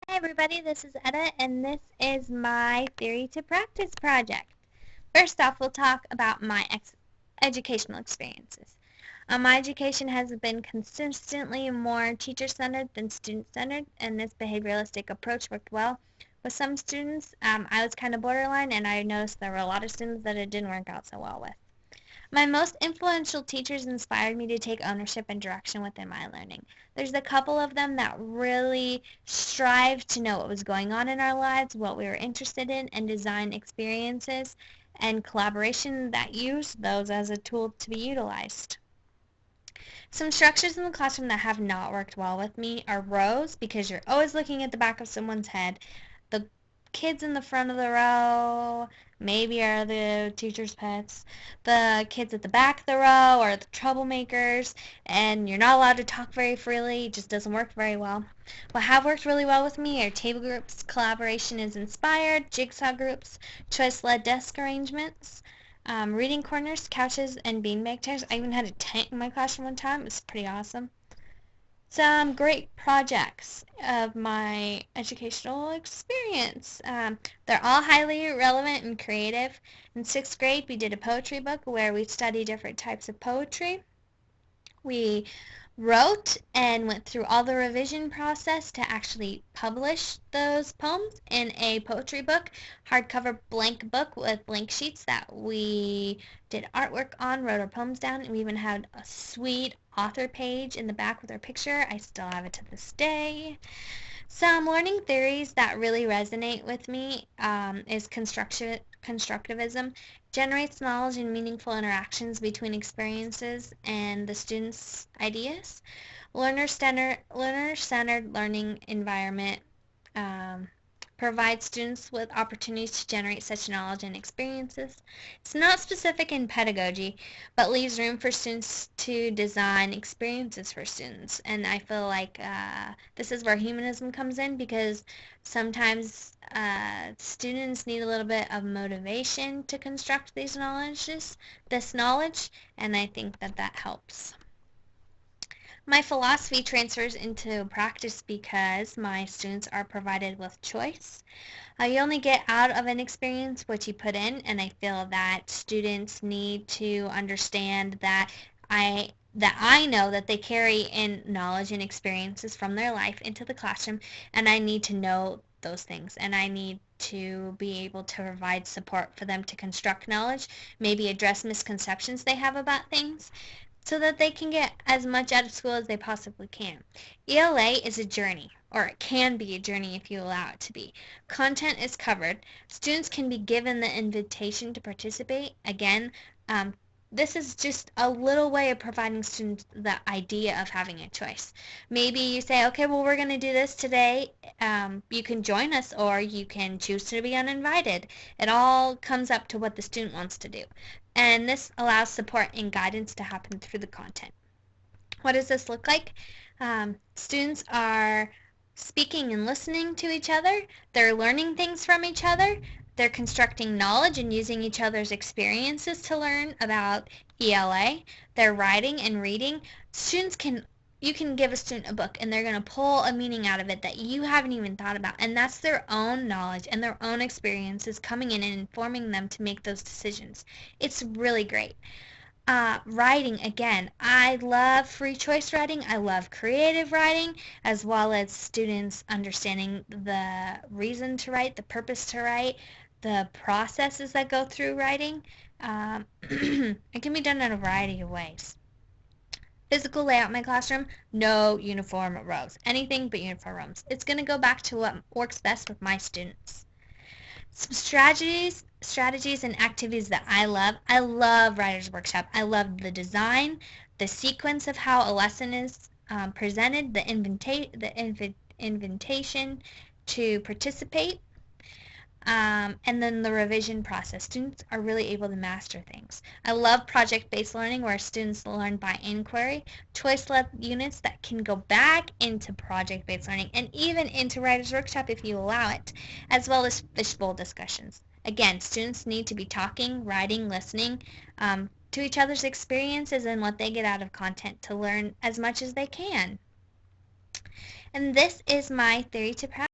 Hi everybody, this is Etta and this is my Theory to Practice project. First off, we'll talk about my educational experiences. My education has been consistently more teacher-centered than student-centered, and this behavioralistic approach worked well with some students. I was kind of borderline, and I noticed there were a lot of students that it didn't work out so well with. My most influential teachers inspired me to take ownership and direction within my learning. There's a couple of them that really strived to know what was going on in our lives, what we were interested in, and design experiences and collaboration that use those as a tool to be utilized. Some structures in the classroom that have not worked well with me are rows, because you're always looking at the back of someone's head. The kids in the front of the row maybe are the teacher's pets. The kids at the back of the row are the troublemakers, and you're not allowed to talk very freely. It just doesn't work very well. What have worked really well with me are table groups, collaboration is inspired, jigsaw groups, choice-led desk arrangements, reading corners, couches, and beanbag chairs. I even had a tent in my classroom one time. It was pretty awesome. Some great projects of my educational experience. They're all highly relevant and creative. In sixth grade, we did a poetry book where we studied different types of poetry. We wrote and went through all the revision process to actually publish those poems in a poetry book, hardcover blank book with blank sheets that we did artwork on, wrote our poems down, and we even had a sweet author page in the back with our picture. I still have it to this day. Some learning theories that really resonate with me is constructivism. Generates knowledge and meaningful interactions between experiences and the students' ideas. Learner-centered learning environment um, provides students with opportunities to generate such knowledge and experiences. It's not specific in pedagogy, but leaves room for students to design experiences for students. And I feel like this is where humanism comes in, because sometimes students need a little bit of motivation to construct this knowledge, and I think that that helps. My philosophy transfers into practice because my students are provided with choice. You only get out of an experience what you put in, and I feel that students need to understand that I know that they carry in knowledge and experiences from their life into the classroom, and I need to know those things, and I need to be able to provide support for them to construct knowledge, maybe address misconceptions they have about things, so that they can get as much out of school as they possibly can. ELA is a journey, or it can be a journey if you allow it to be. Content is covered. Students can be given the invitation to participate. Again, this is just a little way of providing students the idea of having a choice. Maybe you say, okay, well, we're going to do this today. You can join us, or you can choose to be uninvited. It all comes up to what the student wants to do. And this allows support and guidance to happen through the content. What does this look like? Students are speaking and listening to each other. They're learning things from each other. They're constructing knowledge and using each other's experiences to learn about ELA. They're writing and reading. You can give a student a book and they're going to pull a meaning out of it that you haven't even thought about. And that's their own knowledge and their own experiences coming in and informing them to make those decisions. It's really great. Writing, again, I love free choice writing. I love creative writing, as well as students understanding the reason to write, the purpose to write, the processes that go through writing. It can be done in a variety of ways. Physical layout in my classroom, no uniform rows. Anything but uniform rows. It's going to go back to what works best with my students. Some strategies and activities that I love. I love Writer's Workshop. I love the design, the sequence of how a lesson is presented, the invitation to participate, and then the revision process. Students are really able to master things. I love project-based learning where students learn by inquiry, choice-led units that can go back into project-based learning and even into Writer's Workshop if you allow it, as well as fishbowl discussions. Again, students need to be talking, writing, listening to each other's experiences and what they get out of content to learn as much as they can. And this is my theory to practice.